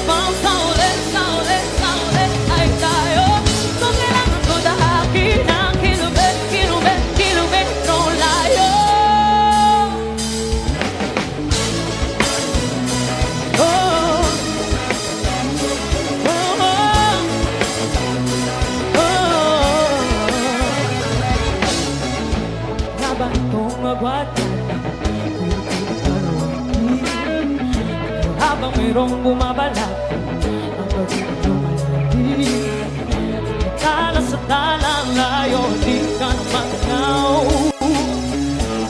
bang saulit ay tayo. Kung kailangan ko dahaki ng kilometro layo. Habang itong magwatan, habang mayroong bumabalak ang pag-ibig lumalandi. Tala sa talang layo, di ka naman tanaw.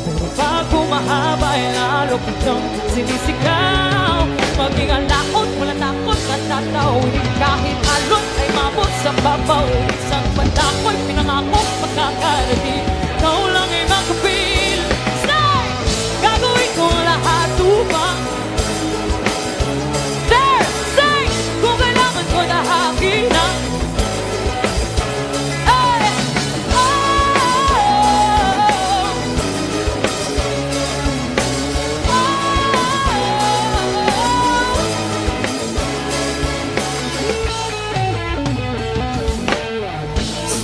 Pero pag humahaba ay lalo kitang sinisigaw. Maging alakot, wala takot at tatawid. Kahit alon ay mabot sa babaw. Isang banda ko'y pinangako magkakarating. Ikaw lang ay makapil. Stay! Gagawin ko lahat upang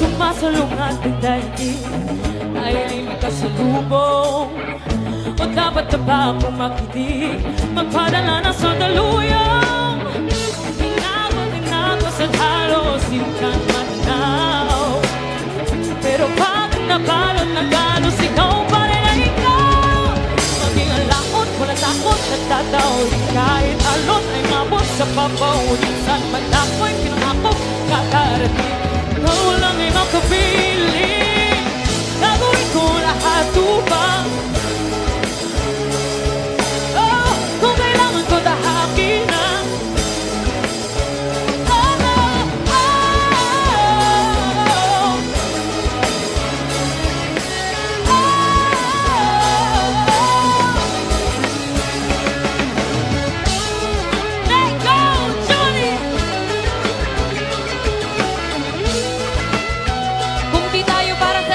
sumasalong ating daigdig ay limit ka sa lubong. O dapat na ba akong makinig, magpadala na sa daluyong? Inako sa halos di ka matanaw. Pero pag nabalot na galos, ikaw pa rin ang ikaw. Maging alakot, wala takot at tatawid. Kahit alon ay mabot sa babaw. Minsan man ako'y pinangako kakarating. Ikaw lang ay makapili. Gagawin ko lahat upang kung kailangan ko dahakin na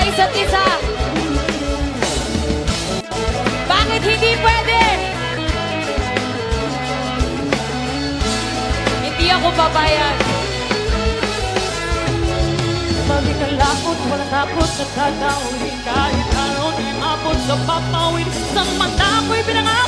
isa't isa. Bakit hindi pwede? Hindi ako babayad. Maging kalakot, walang takot at tatawid. Kahit alon ay mabot sa papawid. Isang mata ko'y pinangaw.